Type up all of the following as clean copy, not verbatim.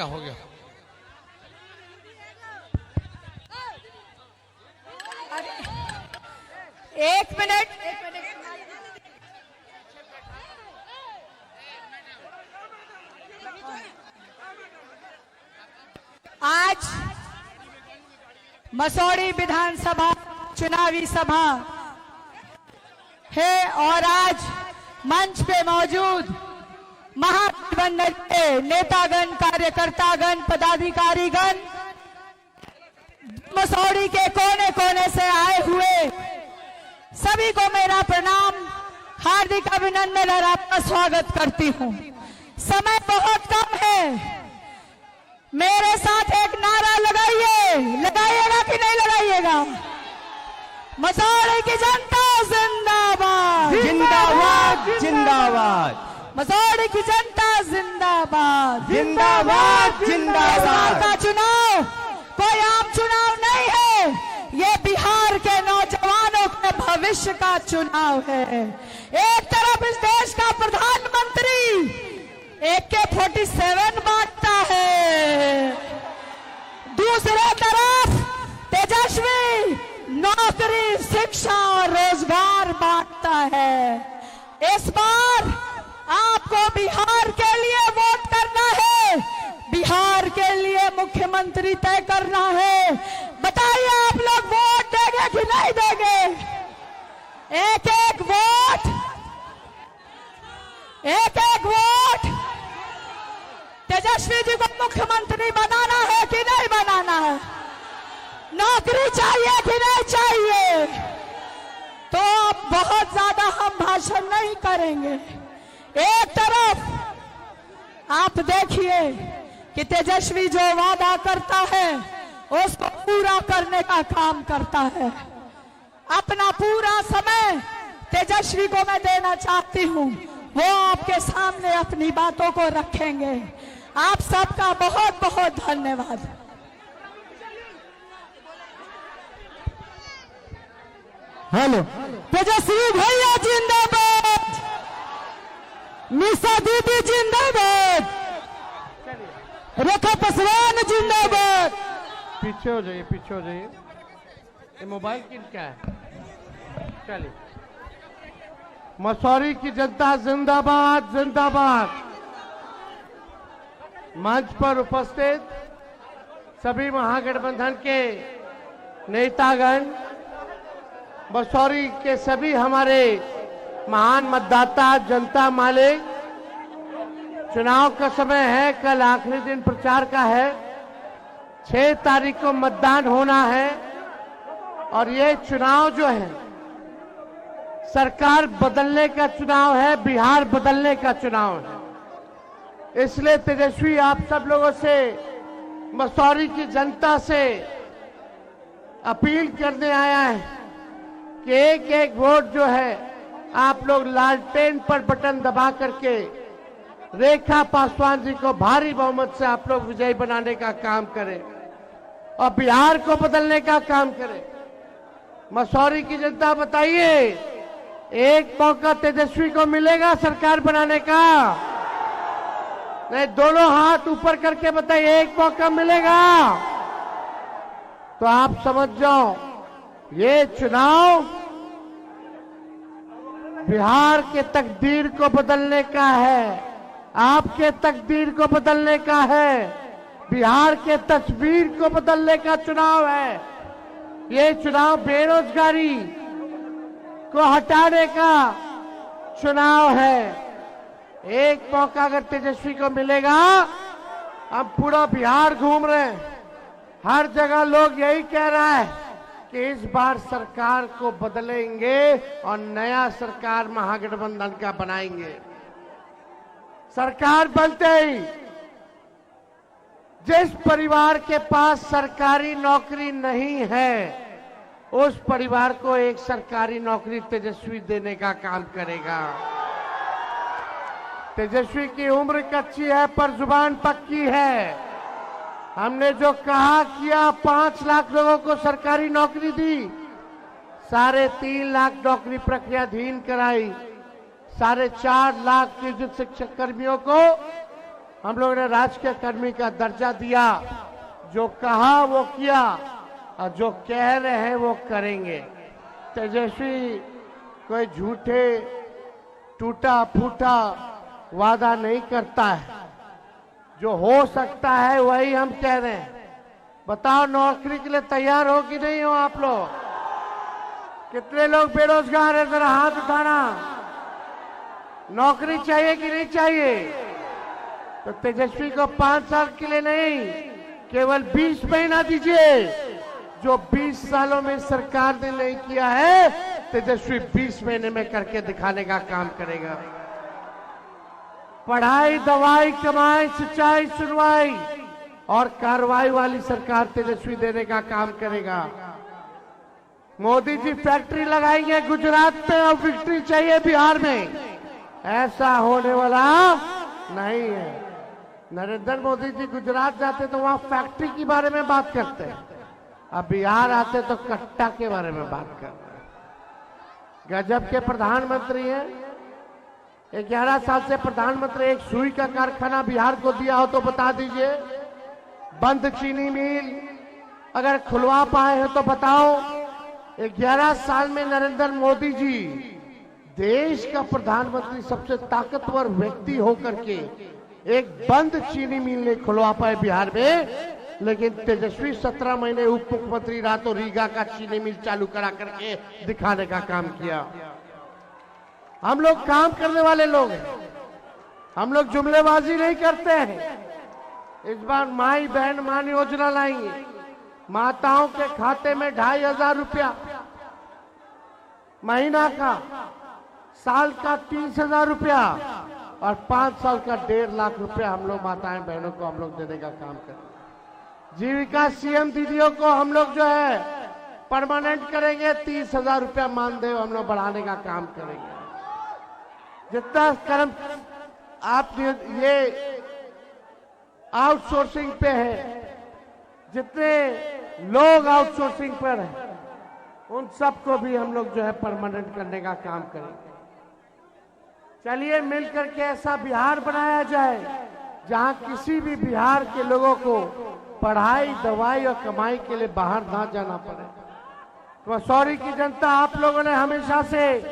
हो गया। एक मिनट। आज मसौड़ी विधानसभा चुनावी सभा है और आज मंच पे मौजूद महागठबंधन के नेतागण, कार्यकर्तागण, पदाधिकारीगण, मसौड़ी के कोने कोने से आए हुए सभी को मेरा प्रणाम, हार्दिक अभिनंदन और आपका स्वागत करती हूं। समय बहुत कम है, मेरे साथ एक नारा लगाइए, लगाइएगा कि नहीं लगाइएगा? मसौड़ी की जनता जिंदाबाद, जिंदाबाद, जिंदाबाद। मसौड़ी की जनता जिंदाबाद, जिंदाबाद, जिंदाबाद। का चुनाव कोई आम चुनाव नहीं है, ये बिहार के नौजवानों के भविष्य का चुनाव है। एक तरफ इस देश का प्रधानमंत्री AK-47 बांटता है, दूसरे तरफ तेजस्वी नौकरी, शिक्षा और रोजगार बांटता है। इस बार आपको बिहार के लिए वोट करना है, बिहार के लिए मुख्यमंत्री तय करना है। बताइए आप लोग वोट देंगे कि नहीं देंगे? एक एक वोट, एक एक वोट तेजस्वी जी को मुख्यमंत्री बनाना है कि नहीं बनाना है? नौकरी चाहिए कि नहीं चाहिए? तो अब बहुत ज्यादा हम भाषण नहीं करेंगे। एक तरफ आप देखिए कि तेजस्वी जो वादा करता है उसको पूरा करने का काम करता है। अपना पूरा समय तेजस्वी को मैं देना चाहती हूँ, वो आपके सामने अपनी बातों को रखेंगे। आप सबका बहुत बहुत धन्यवाद। हेलो, तेजस्वी भैया जिंदाबाद, निशा दीदी जिंदाबाद, रेखा पासवान जिंदाबाद। पीछे हो जाइए, पीछे हो जाइए। ये मोबाइल किनका है? चलिए। मसौड़ी की जनता जिंदाबाद, जिंदाबाद। मंच पर उपस्थित सभी महागठबंधन के नेतागण, मसौड़ी के सभी हमारे महान मतदाता, जनता मालिक, चुनाव का समय है, कल आखिरी दिन प्रचार का है, 6 तारीख को मतदान होना है और ये चुनाव जो है सरकार बदलने का चुनाव है, बिहार बदलने का चुनाव है। इसलिए तेजस्वी आप सब लोगों से, मसौड़ी की जनता से अपील करने आया है कि एक एक वोट जो है आप लोग लालटेन पर बटन दबा करके रेखा पासवान जी को भारी बहुमत से आप लोग विजयी बनाने का काम करें और बिहार को बदलने का काम करें। मसौड़ी की जनता बताइए, एक मौका तेजस्वी को मिलेगा सरकार बनाने का? नहीं, दोनों हाथ ऊपर करके बताइए, एक मौका मिलेगा? तो आप समझ जाओ, ये चुनाव बिहार के तकदीर को बदलने का है, आपके तकदीर को बदलने का है, बिहार के तस्वीर को बदलने का चुनाव है। ये चुनाव बेरोजगारी को हटाने का चुनाव है। एक मौका अगर तेजस्वी को मिलेगा, हम पूरा बिहार घूम रहे हैं, हर जगह लोग यही कह रहा है कि इस बार सरकार को बदलेंगे और नया सरकार महागठबंधन का बनाएंगे। सरकार बनते ही जिस परिवार के पास सरकारी नौकरी नहीं है, उस परिवार को एक सरकारी नौकरी तेजस्वी देने का काम करेगा। तेजस्वी की उम्र कच्ची है पर जुबान पक्की है। हमने जो कहा किया, 5 लाख लोगों को सरकारी नौकरी दी, 3.5 लाख नौकरी प्रक्रियाधीन कराई, 4.5 लाख नियोजित शिक्षक कर्मियों को हम लोगों ने राजकीय कर्मी का दर्जा दिया। जो कहा वो किया और जो कह रहे हैं वो करेंगे। तेजस्वी कोई झूठे टूटा फूटा वादा नहीं करता है। जो हो सकता है वही हम कह रहे हैं। बताओ, नौकरी के लिए तैयार हो कि नहीं हो आप लोग? कितने लोग बेरोजगार है, जरा हाथ उठाना। नौकरी चाहिए कि नहीं चाहिए? तो तेजस्वी को 5 साल के लिए नहीं, केवल 20 महीना दीजिए। जो 20 सालों में सरकार ने नहीं किया है, तेजस्वी 20 महीने में करके दिखाने का काम करेगा। पढ़ाई, दवाई, कमाई, सिंचाई, सुनवाई और कार्रवाई वाली सरकार तेजस्वी देने का काम करेगा। मोदी जी फैक्ट्री लगाएंगे गुजरात में और विक्ट्री चाहिए बिहार में। ऐसा होने वाला नहीं है। नरेंद्र मोदी जी गुजरात जाते तो वहां फैक्ट्री के बारे में बात करते हैं, अब बिहार आते तो कट्टा के बारे में बात करते हैं। गजब के प्रधानमंत्री हैं। 11 साल से प्रधानमंत्री एक सुई का कारखाना बिहार को दिया हो तो बता दीजिए। बंद चीनी मिल अगर खुलवा पाए हैं तो बताओ। 11 साल में नरेंद्र मोदी जी देश का प्रधानमंत्री, सबसे ताकतवर व्यक्ति होकर के एक बंद चीनी मिल नहीं खुलवा पाए बिहार में। लेकिन तेजस्वी 17 महीने उप मुख्यमंत्री रहा तो रीगा का चीनी मिल चालू करा करके दिखाने का काम किया। हम लोग काम करने वाले लोग हैं, हम लोग जुमलेबाजी नहीं करते हैं। इस बार माई बहन मान योजना लाएंगे। माताओं के खाते में 2500 रुपया महीना का, साल का 30,000 रुपया और 5 साल का 1.5 लाख रुपया हम लोग माताएं बहनों को हम लोग देने का काम करें। जीविका सीएम दीदियों को हम लोग जो है परमानेंट करेंगे। 30,000 रुपया मानदेय हम लोग बढ़ाने का काम करेंगे। जितना कर्म आप ये आउटसोर्सिंग पे है, जितने लोग आउटसोर्सिंग पर हैं, उन सबको भी हम लोग जो है परमानेंट करने का काम करेंगे। चलिए मिलकर के ऐसा बिहार बनाया जाए जहां किसी भी बिहार के लोगों को पढ़ाई, दवाई और कमाई के लिए बाहर ना जाना पड़े। तो मसूरी की जनता, आप लोगों ने हमेशा से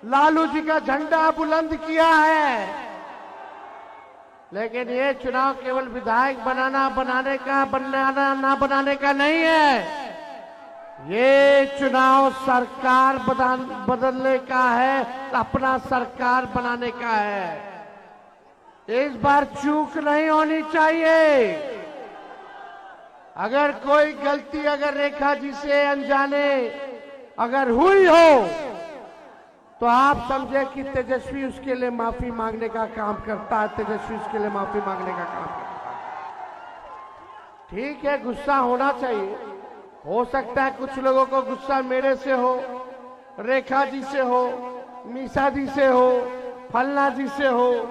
लालू जी का झंडा बुलंद किया है, लेकिन ये चुनाव केवल विधायक बनाने का नहीं है। ये चुनाव सरकार बदलने का है, अपना सरकार बनाने का है। इस बार चूक नहीं होनी चाहिए। अगर कोई गलती अगर रेखा जी से अनजाने अगर हुई हो तो आप समझे कि तेजस्वी उसके लिए माफी मांगने का काम करता है। तेजस्वी उसके लिए माफी मांगने का काम करता है। ठीक है, गुस्सा होना चाहिए। हो सकता है कुछ लोगों को गुस्सा मेरे से हो, रेखा जी से हो, मीसा जी से हो, फलना जी से हो,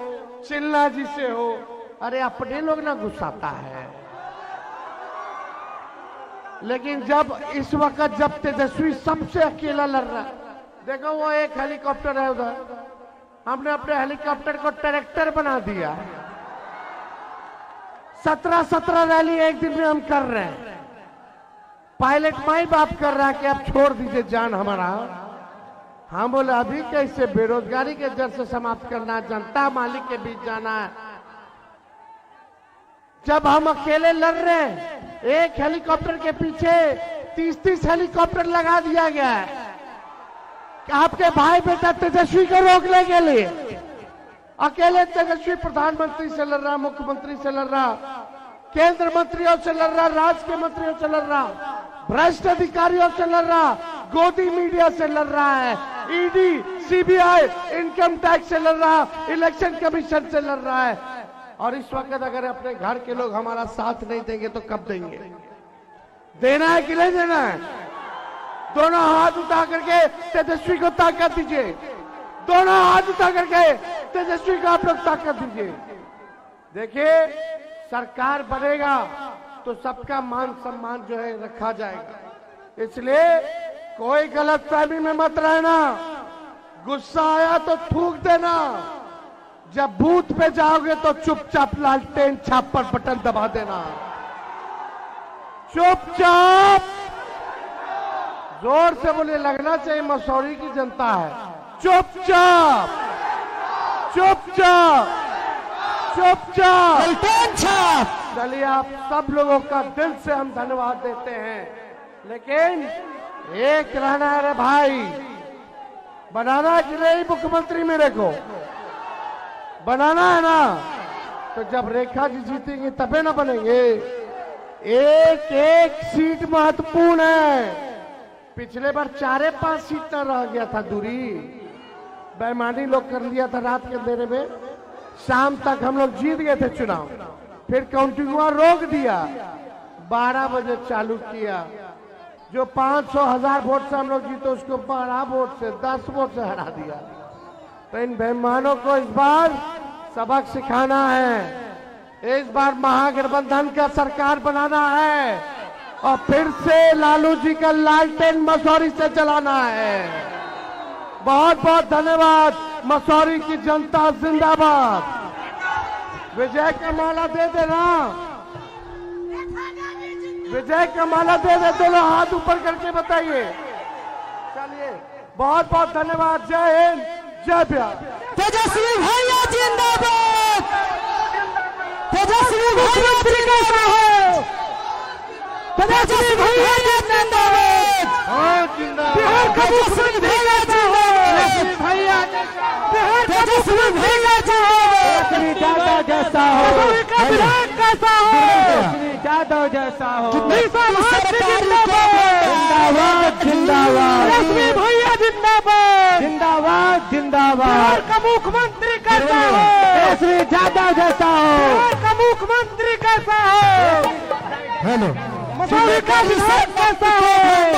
चिल्ला जी से हो। अरे अपने लोग ना गुस्साता है। लेकिन जब इस वक्त जब तेजस्वी सबसे अकेला लड़ रहा है, देखो वो एक हेलीकॉप्टर है उधर, हमने अपने हेलीकॉप्टर को ट्रैक्टर बना दिया। 17 रैली एक दिन में हम कर रहे हैं। पायलट माई बाप कर रहा है कि अब छोड़ दीजिए जान हमारा। हम बोले अभी कैसे, बेरोजगारी के जड़ से समाप्त करना है, जनता मालिक के बीच जाना है। जब हम अकेले लड़ रहे हैं, एक हेलीकॉप्टर के पीछे 30 हेलीकॉप्टर लगा दिया गया है आपके भाई बेटा तेजस्वी को रोकने के लिए। अकेले तेजस्वी प्रधानमंत्री से लड़ रहा, मुख्यमंत्री से लड़ रहा, केंद्र मंत्रियों से लड़ रहा, राज्य के मंत्रियों से लड़ रहा, भ्रष्ट अधिकारियों से लड़ रहा, गोदी मीडिया से लड़ रहा है, ईडी, सीबीआई, इनकम टैक्स से लड़ रहा, इलेक्शन कमीशन से लड़ रहा है। और इस वक्त अगर अपने घर के लोग हमारा साथ नहीं देंगे तो कब देंगे? देना है कि नहीं देना है? दोनों हाथ उठा करके तेजस्वी को ताकत दीजिए। दोनों हाथ उठा करके तेजस्वी को आप लोग ताकत दीजिए। देखिए, सरकार बनेगा तो सबका मान सम्मान जो है रखा जाएगा। इसलिए कोई गलतफहमी में मत रहना। गुस्सा आया तो थूक देना, जब बूथ पे जाओगे तो चुपचाप लालटेन छाप पर बटन दबा देना, चुपचाप। जोर से बोलिए, लगना चाहिए मसूरी की जनता है। चुपचाप, चुपचाप, चुपचाप। लालटेन छाप। चलिए, आप सब लोगों का दिल से हम धन्यवाद देते हैं, लेकिन एक रहना है रे भाई, बनाना कि नहीं मुख्यमंत्री मेरे को? बनाना है ना? तो जब रेखा जी जीतेंगे तबे ना बनेंगे। एक एक सीट महत्वपूर्ण है। पिछले बार 4-5 सीट न रह गया था दूरी, बेईमानी लोग कर लिया था रात के अंधेरे में। शाम तक हम लोग जीत गए थे चुनाव, फिर काउंटिंग हुआ, रोक दिया, 12 बजे चालू किया। जो 500,000 वोट से हम लोग जीते उसको 12 वोट से, 10 वोट से हरा दिया। तो इन बेईमानों को इस बार सबक सिखाना है। इस बार महागठबंधन का सरकार बनाना है और फिर से लालू जी का लालटेन मसूरी से जलाना है। बहुत बहुत धन्यवाद। मसूरी की जनता जिंदाबाद। विजय का माला दे देना, विजय का माला दे दे। दोनों हाथ ऊपर करके बताइए। चलिए, बहुत बहुत धन्यवाद। जय हिंद, जय बिहार। तेजस्वी भैया जिंदाबाद। तेजस्वी भैया जिंदाबाद। तेजस्वी भैया जिंदाबाद। बिहार का तेजस्वी भैया जिंदाबाद। तेजस्वी भैया जिंदाबाद। यादव जैसा हो, कैसा हो, यादव जैसा हो। जिंदाबाद जिंदाबाद। तेजस्वी भैया जिंदाबाद, जिंदाबाद जिंदाबाद। का मुख्यमंत्री कैसा हो, तेजस्वी यादव जैसा हो, का मुख्यमंत्री कैसा हो, हेलो मसूरी का विधायक कैसा हो।